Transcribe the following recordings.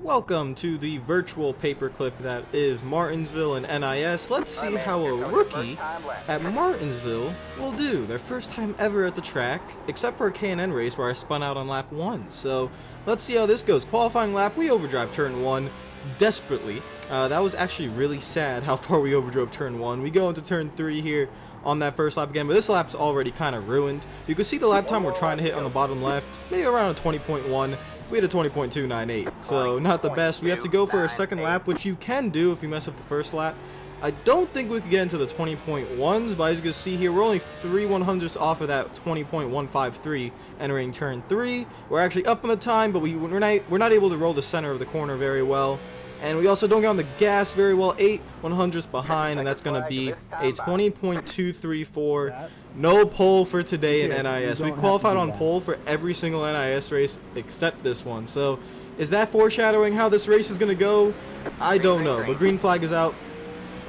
Welcome to the virtual paperclip that is Martinsville and NIS. Let's see how a rookie at Martinsville will do. Their first time ever at the track, except for a K&N race where I spun out on lap 1. So let's see how this goes. Qualifying lap, we overdrive turn 1 desperately. That was actually really sad how far we overdrove turn 1. We go into turn 3 here on that first lap again, but this lap's already kind of ruined. You can see the lap time we're trying to hit on the bottom left, maybe around a 20.1. We had a 20.298, so not the best. We have to go for a second lap, which you can do if you mess up the first lap. I don't think we could get into the 20.1s, but as you can see here, we're only 3/100ths off of that 20.153 entering turn 3. We're actually up on the time, but we're not able to roll the center of the corner very well. And we also don't get on the gas very well, 8/100ths behind, and that's going to be a 20.234. No pole for today in NIS. We qualified on pole for every single NIS race except this one. So is that foreshadowing how this race is going to go? I don't know, but green flag is out.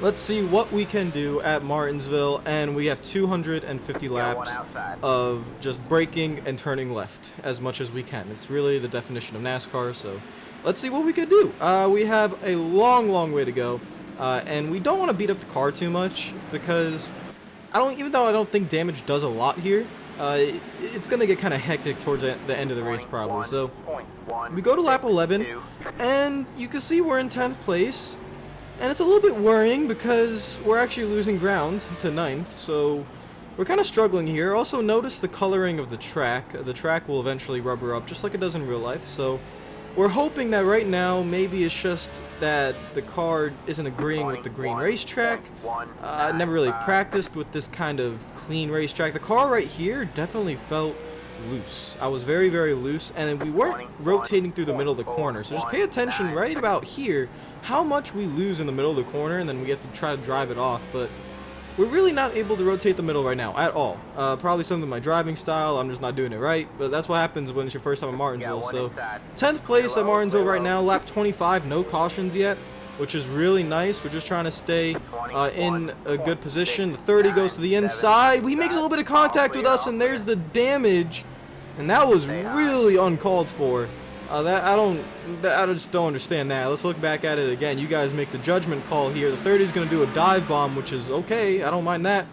Let's see what we can do at Martinsville, and we have 250 laps of just braking and turning left as much as we can. It's really the definition of NASCAR, so let's see what we could do. We have a long way to go, and we don't want to beat up the car too much because even though I don't think damage does a lot here, it's going to get kind of hectic towards the end of the race probably. So we go to lap 11, and you can see we're in 10th place, and it's a little bit worrying because we're actually losing ground to 9th, so we're kind of struggling here. Also notice the coloring of the track. The track will eventually rubber up just like it does in real life, so we're hoping that right now maybe it's just that the car isn't agreeing with the green racetrack. I never really practiced with this kind of clean racetrack. The car right here definitely felt loose. I was very loose, and we weren't rotating through the middle of the corner. So just pay attention right about here how much we lose in the middle of the corner, and then we have to try to drive it off. But we're really not able to rotate the middle right now at all. Probably something with my driving style. I'm just not doing it right. But that's what happens when it's your first time at Martinsville. So 10th place at Martinsville right now. Lap 25. No cautions yet, which is really nice. We're just trying to stay in a good position. The 30 goes to the inside. He makes a little bit of contact with us, and there's the damage. And that was really uncalled for. I just don't understand that. Let's look back at it again. You guys make the judgment call here. The 30 is going to do a dive bomb, which is okay. I don't mind that.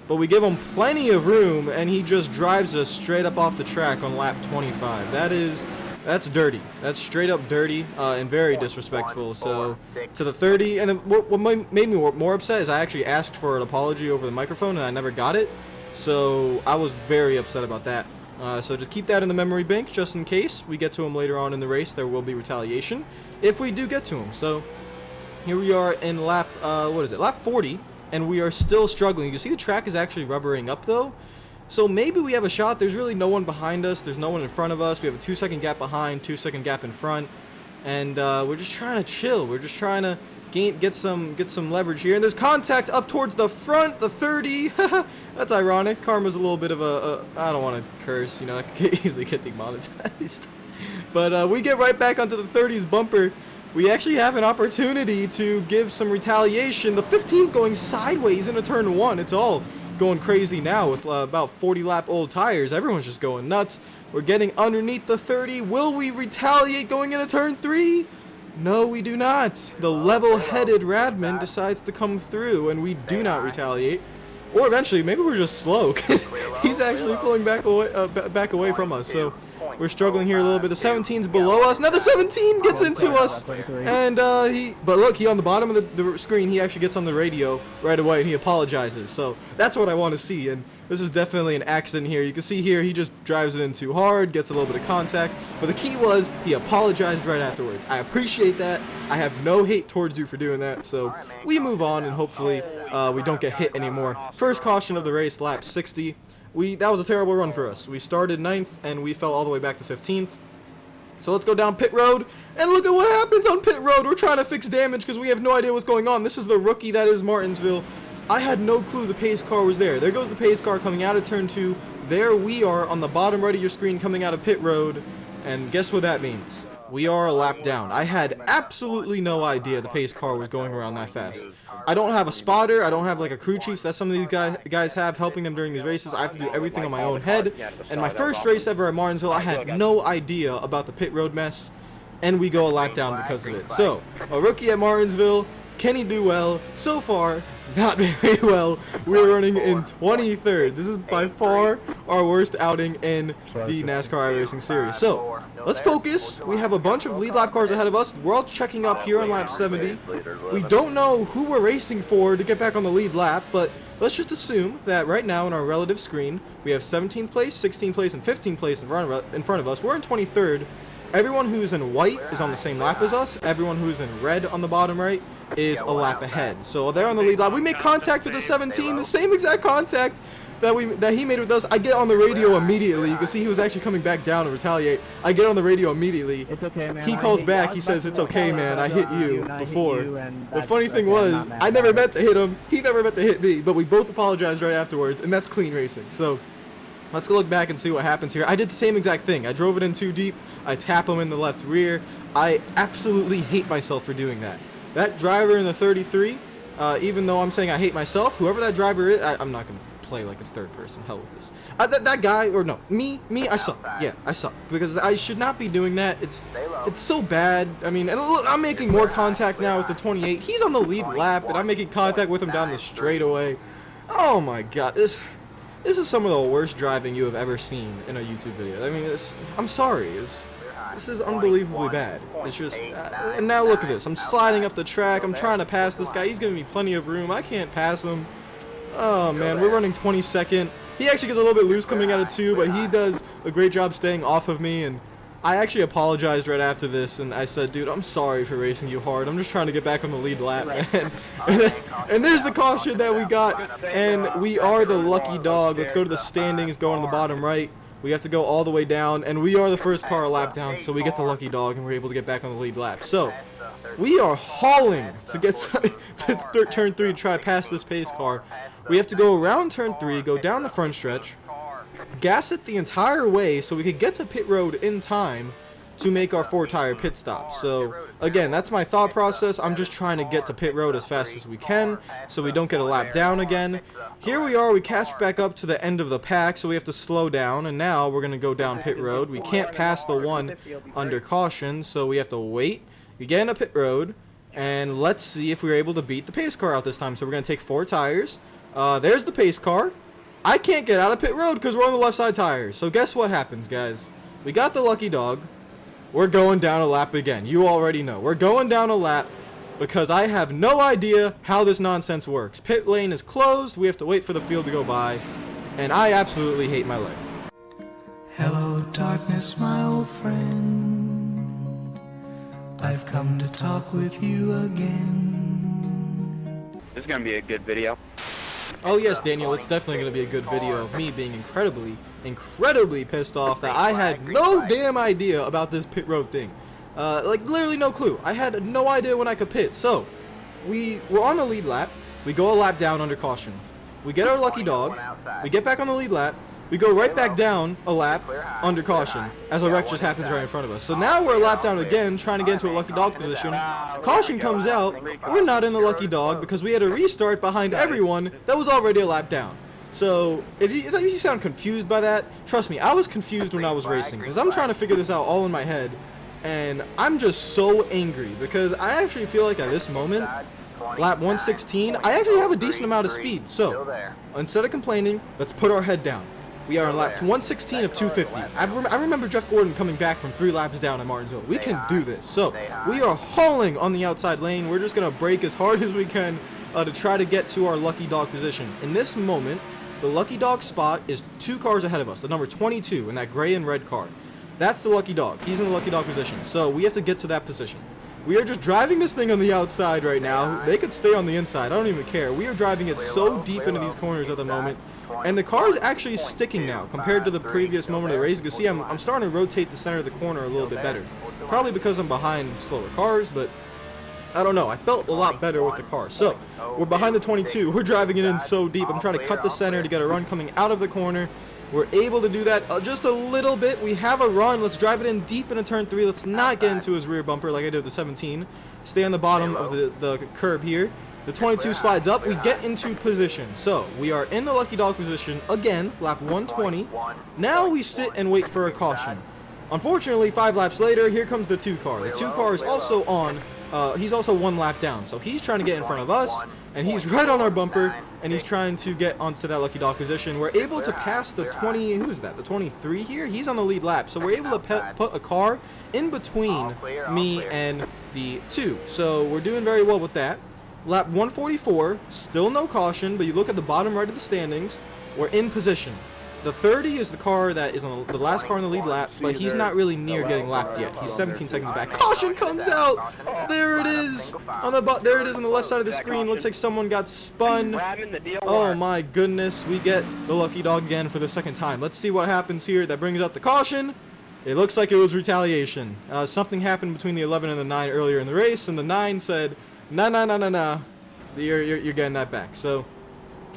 But we give him plenty of room, and he just drives us straight up off the track on lap 25. That's dirty. That's straight up dirty and very disrespectful. So to the 30, and then what made me more upset is I actually asked for an apology over the microphone, and I never got it. So I was very upset about that. So just keep that in the memory bank just in case we get to him later on in the race. There will be retaliation if we do get to him. So here we are in lap, lap 40, and we are still struggling. You can see the track is actually rubbering up though. So maybe we have a shot. There's really no one behind us. There's no one in front of us. We have a 2-second gap behind, 2-second gap in front. And we're just trying to chill. We're just trying to get some leverage here. And there's contact up towards the front, the 30. That's ironic. Karma's a little bit of I don't want to curse, you know, I could easily get demonetized. But we get right back onto the 30's bumper. We actually have an opportunity to give some retaliation. The 15's going sideways into turn 1. It's all going crazy now with about 40 lap old tires. Everyone's just going nuts. We're getting underneath the 30. Will we retaliate going into turn 3? No, we do not. The level-headed Radman decides to come through, and we do not retaliate. Or eventually, maybe we're just slow, because he's actually pulling back away from us. So we're struggling here a little bit. The 17's below us. Now the 17 gets into us, and but look, he on the bottom of the screen, he actually gets on the radio right away, and he apologizes. So that's what I want to see, and this is definitely an accident here. You can see here, he just drives it in too hard, gets a little bit of contact, but the key was he apologized right afterwards. I appreciate that. I have no hate towards you for doing that, so we move on, and hopefully we don't get hit anymore. First caution of the race, lap 60. That was a terrible run for us. We started 9th, and we fell all the way back to 15th. So let's go down pit road, and look at what happens on pit road. We're trying to fix damage because we have no idea what's going on. This is the rookie that is Martinsville. I had no clue the pace car was there. There goes the pace car coming out of turn 2. There we are on the bottom right of your screen coming out of pit road, and guess what that means? We are a lap down. I had absolutely no idea the pace car was going around that fast. I don't have a spotter. I don't have like a crew chief. That's some of these guys have helping them during these races. I have to do everything on my own head. And my first race ever at Martinsville, I had no idea about the pit road mess. and we go a lap down because of it. So, a rookie at Martinsville, can he do well? So far, not very well. We're running in 23rd. This is by far our worst outing in the NASCAR iRacing series. So, let's focus. We have a bunch of lead lap cars ahead of us. We're all checking up here on lap 70. We don't know who we're racing for to get back on the lead lap, but let's just assume that right now in our relative screen, we have 17th place, 16th place, and 15th place in front of us. We're in 23rd. Everyone who's in white is on the same lap as us. Everyone who's in red on the bottom right is a lap ahead. So they're on the lead lap. We make contact with the 17, the same exact contact that he made with us. I get on the radio immediately. You can see he was actually coming back down to retaliate. I get on the radio immediately. It's okay, man. He calls back. He says, "It's okay, man. I hit you before." The funny thing was, I never meant to hit him. He never meant to hit me. But we both apologized right afterwards, and that's clean racing. So let's go look back and see what happens here. I did the same exact thing. I drove it in too deep. I tap him in the left rear. I absolutely hate myself for doing that. That driver in the 33, even though I'm saying I hate myself, whoever that driver is, I'm not going to play like it's third person. Hell with this. That guy, or no, me, I suck. Yeah, I suck. Because I should not be doing that. It's so bad. I mean, and look, I'm making more contact now with the 28. He's on the lead lap, and I'm making contact with him down the straightaway. Oh my god, this is some of the worst driving you have ever seen in a YouTube video. I mean, I'm sorry. This is unbelievably bad. It's just, and now look at this. I'm sliding up the track. I'm trying to pass this guy. He's giving me plenty of room. I can't pass him. Oh man, we're running 22nd. He actually gets a little bit loose coming out of 2, but he does a great job staying off of me. And I actually apologized right after this, and I said, "Dude, I'm sorry for racing you hard. I'm just trying to get back on the lead lap." And there's the caution that we got, and we are the lucky dog. Let's go to the standings, go on the bottom right. We have to go all the way down, and we are the first car a lap down, so we get the lucky dog, and we're able to get back on the lead lap. So we are hauling to get to turn 3 to try to pass this pace car. We have to go around turn 3, go down the front stretch, gas it the entire way so we could get to pit road in time to make our 4-tire pit stop. So again, that's my thought process. I'm just trying to get to pit road as fast as we can so we don't get a lap down again. Here we are, we catch back up to the end of the pack, so we have to slow down, and now we're going to go down pit road. We can't pass the one under caution, so we have to wait. We get into pit road, and let's see if we're able to beat the pace car out this time. So we're going to take 4 tires. There's the pace car. I can't get out of pit road because we're on the left side tires. So guess what happens, guys? We got the lucky dog. We're going down a lap again. You already know. We're going down a lap because I have no idea how this nonsense works. Pit lane is closed. We have to wait for the field to go by. And I absolutely hate my life. Hello, darkness, my old friend. I've come to talk with you again. This is going to be a good video. Oh yes, Daniel, it's definitely going to be a good video of me being incredibly pissed off that I had no damn idea about this pit road thing. Like, literally no clue. I had no idea when I could pit. So, we're on the lead lap. We go a lap down under caution. We get our lucky dog. We get back on the lead lap. We go right back down a lap under caution as a wreck just happens right in front of us. So now we're a lap down again, trying to get into a lucky dog position. Caution comes out. We're not in the lucky dog because we had a restart behind everyone that was already a lap down. So if you sound confused by that, trust me, I was confused when I was racing because I'm trying to figure this out all in my head. And I'm just so angry because I actually feel like at this moment, lap 116, I actually have a decent amount of speed. So instead of complaining, let's put our head down. We are on lap 116 of 250. I remember Jeff Gordon coming back from 3 laps down at Martinsville. We can do this. So we are hauling on the outside lane. We're just going to brake as hard as we can to try to get to our lucky dog position. In this moment, the lucky dog spot is 2 cars ahead of us. The number 22 in that gray and red car. That's the lucky dog. He's in the lucky dog position. So we have to get to that position. We are just driving this thing on the outside right now. They could stay on the inside. I don't even care. We are driving it so deep into these corners at the moment. And the car is actually sticking now compared to the previous moment of the race. You can see I'm starting to rotate the center of the corner a little bit better. Probably because I'm behind slower cars, but I don't know. I felt a lot better with the car. So we're behind the 22. We're driving it in so deep. I'm trying to cut the center to get a run coming out of the corner. We're able to do that just a little bit. We have a run. Let's drive it in deep into turn 3. Let's not get into his rear bumper like I did with the 17. Stay on the bottom of the curb here. The 22 slides up. We get into position. So we are in the lucky dog position again, lap 120. Now we sit and wait for a caution. Unfortunately, 5 laps later, here comes the 2 car. The 2 car is also on, he's also 1 lap down. So he's trying to get in front of us, and he's right on our bumper, and he's trying to get onto that lucky dog position. We're able to pass the 20, who is that, the 23 here? He's on the lead lap. So we're able to put a car in between me and the 2. So we're doing very well with that. Lap 144, still no caution, but you look at the bottom right of the standings, we're in position. The 30 is the car that is on the last car in the lead lap, but he's not really near getting lapped yet. He's 17 seconds back. Caution comes out! There it is! There it is on the left side of the screen. Looks like someone got spun. Oh my goodness, we get the lucky dog again for the second time. Let's see what happens here. That brings up the caution. It looks like it was retaliation. Something happened between the 11 and the 9 earlier in the race, and the 9 said, nah, you're getting that back. So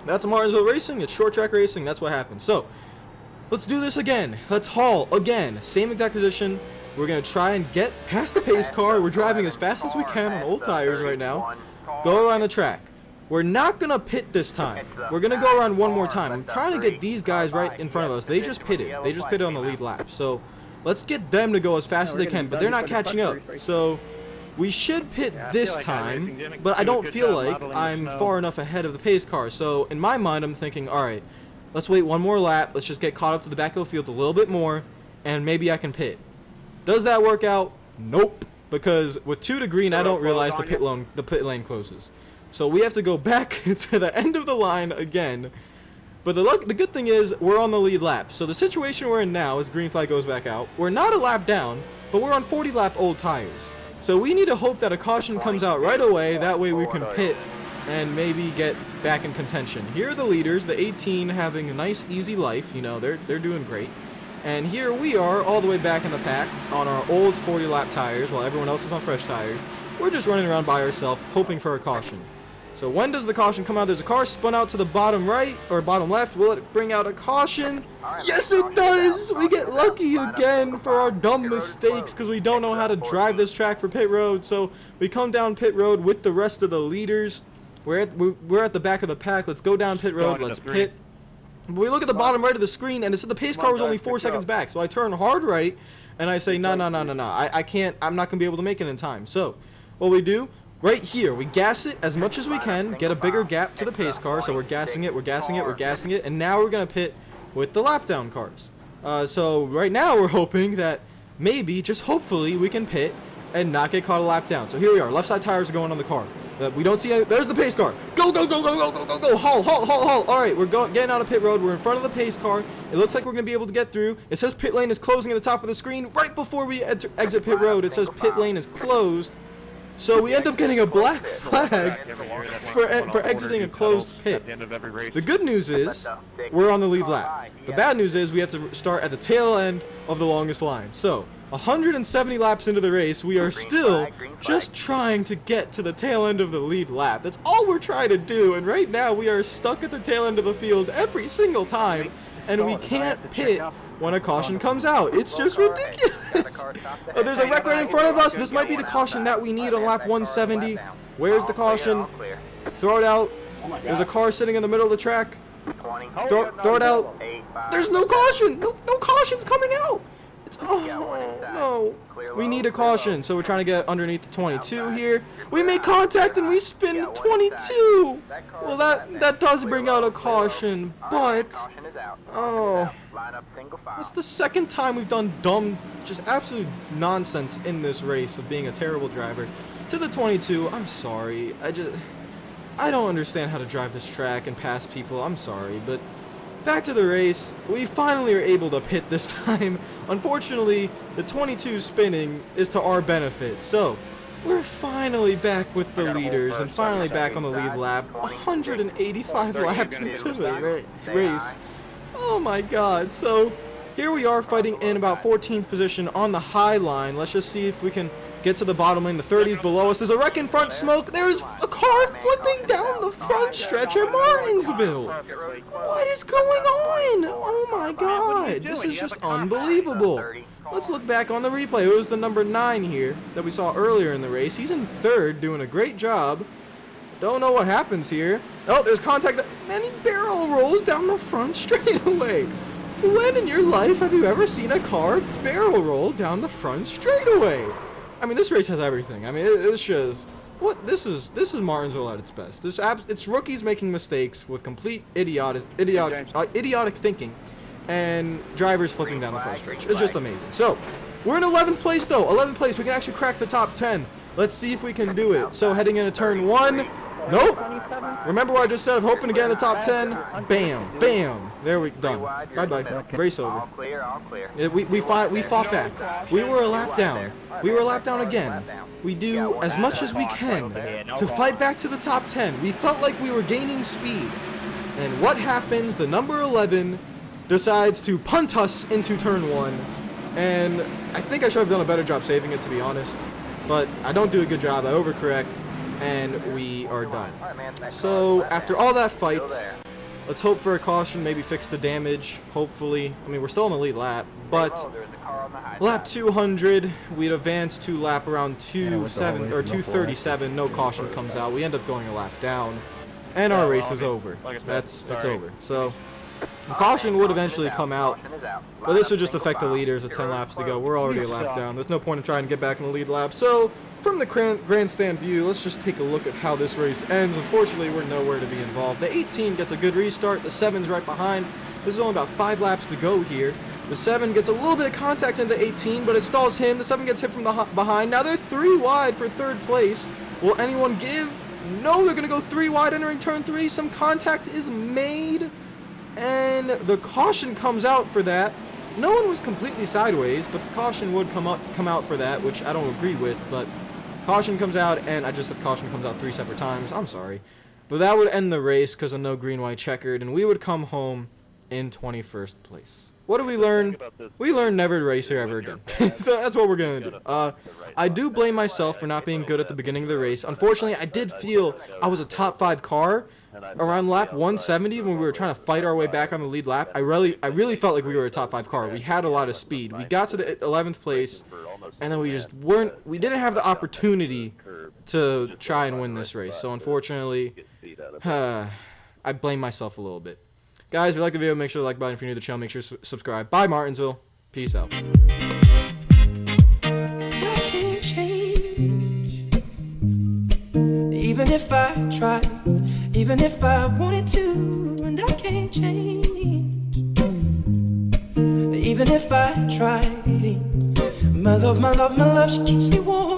that's Martinsville racing. It's short track racing. That's what happens. So let's do this again. Let's haul again. Same exact position. We're going to try and get past the pace car. We're driving as fast as we can on old tires right now. Go around the track. We're not going to pit this time. We're going to go around one more time. I'm trying to get these guys right in front of us. They just pitted. They just pitted on the lead lap. So let's get them to go as fast as they can. But they're not catching up. So we should pit this time, but I don't feel like I'm far enough ahead of the pace car. So in my mind, I'm thinking, all right, let's wait one more lap. Let's just get caught up to the back of the field a little bit more, and maybe I can pit. Does that work out? Nope. Because with 2 to green, I don't realize the pit lane closes. So we have to go back to the end of the line again. But the good thing is we're on the lead lap. So the situation we're in now is green flag goes back out. We're not a lap down, but we're on 40 lap old tires. So we need to hope that a caution comes out right away. That way we can pit and maybe get back in contention. Here are the leaders, the 18 having a nice easy life. You know, they're doing great. And here we are all the way back in the pack on our old 40 lap tires while everyone else is on fresh tires. We're just running around by ourselves hoping for a caution. So when does the caution come out? There's a car spun out to the bottom right or bottom left. Will it bring out a caution? Yes, it does! We get lucky again for our dumb mistakes because we don't know how to drive this track for pit road. So we come down pit road with the rest of the leaders. We're at the back of the pack. Let's go down pit road. Let's pit. We look at the bottom right of the screen, and it said the pace car was only 4 seconds back. So I turn hard right, and I say, no. I can't. I'm not going to be able to make it in time. So what we do, right here, we gas it as much as we can, get a bigger gap to the pace car. So we're gassing it, and now we're going to pit with the lap down cars. So right now we're hoping that maybe, just hopefully, we can pit and not get caught a lap down. So here we are. Left side tires are going on the car. We don't see any. There's the pace car. Go. Haul. All right, we're getting out of pit road. We're in front of the pace car. It looks like we're going to be able to get through. It says pit lane is closing at the top of the screen. Right before we exit pit road, it says pit lane is closed. So we end up getting a black flag for exiting a closed pit. The good news is we're on the lead lap. The bad news is we have to start at the tail end of the longest line. So 170 laps into the race, we are still just trying to get to the tail end of the lead lap. That's all we're trying to do, and right now we are stuck at the tail end of the field every single time, and we can't pit when a caution comes out. It's just ridiculous. Oh, there's a wreck right in front of us. This might be the caution that we need on lap 170. Where's the caution? Throw it out. There's a car sitting in the middle of the track. Throw it out. There's no caution. No caution's coming out. Oh, no. We need a caution, so we're trying to get underneath the 22 here. We make contact and we spin 22. Well, that does bring out a caution, but oh, it's the second time we've done dumb, just absolute nonsense in this race of being a terrible driver. To the 22, I'm sorry. I don't understand how to drive this track and pass people. I'm sorry, but back to the race. We finally are able to pit this time. Unfortunately, the 22 spinning is to our benefit. So we're finally back with the leaders and finally back on the lead lap. 185 laps into the race. Oh my god. So here we are fighting in about 14th position on the high line. Let's just see if we can get to the bottom lane. The 30s below us. There's a wreck in front. Smoke. There's a car flipping down the front stretch at Martinsville. What is going on? Oh my god. This is just unbelievable. Let's look back on the replay. It was the number 9 here that we saw earlier in the race. He's in 3rd, doing a great job. Don't know what happens here. Oh, there's contact. Man, he barrel rolls down the front straightaway. When in your life have you ever seen a car barrel roll down the front straightaway? I mean, this race has everything. I mean, it's just what this is Martinsville at its best. It's rookies making mistakes with complete idiotic thinking, and drivers flipping down the front stretch. It's just amazing. So, we're in 11th place though. 11th place. We can actually crack the top 10. Let's see if we can do it. So heading into turn 1. Nope. Remember what I just said of hoping to get in the top 10? Bam, bam. There we done. Bye bye. Race over. We fought back. We were a lap down. We were a lap down again. We do as much as we can to fight back to the top 10. We felt like we were gaining speed. And what happens? The number 11 decides to punt us into turn 1. And I think I should have done a better job saving it, to be honest. But I don't do a good job. I overcorrect. And we are done. So after all that fight, let's hope for a caution, maybe fix the damage, hopefully. I mean, we're still in the lead lap, but lap 200, we'd advance to lap around 237, no caution comes out. We end up going a lap down, and our race is over. It's over. So caution would eventually come out, but this would just affect the leaders with 10 laps to go. We're already a lap down. There's no point in trying to get back in the lead lap. So from the grandstand view, let's just take a look at how this race ends. Unfortunately, we're nowhere to be involved. The 18 gets a good restart. The 7's right behind. There's only about 5 laps to go here. The 7 gets a little bit of contact in the 18, but it stalls him. The 7 gets hit from the behind. Now they're 3 wide for 3rd place. Will anyone give? No, they're going to go 3 wide entering turn 3. Some contact is made, and the caution comes out for that. No one was completely sideways, but the caution would come out for that, which I don't agree with, but caution comes out, and I just said caution comes out 3 separate times. I'm sorry. But that would end the race because of no green, white, checkered, and we would come home in 21st place. What do we learn? We learn never to race here ever again. So that's what we're going to do. I do blame myself for not being good at the beginning of the race. Unfortunately, I did feel I was a top 5 car around lap 170 when we were trying to fight our way back on the lead lap. I really felt like we were a top 5 car. We had a lot of speed. We got to the 11th place, and then we didn't have the opportunity to try and win this race. So unfortunately, I blame myself a little bit. Guys, if you like the video, make sure to like button. If you're new to the channel, make sure to subscribe. Bye, Martinsville. Peace out. I can't change, even if I tried, even if I wanted to, and I can't change, even if I tried. My love, she keeps me warm.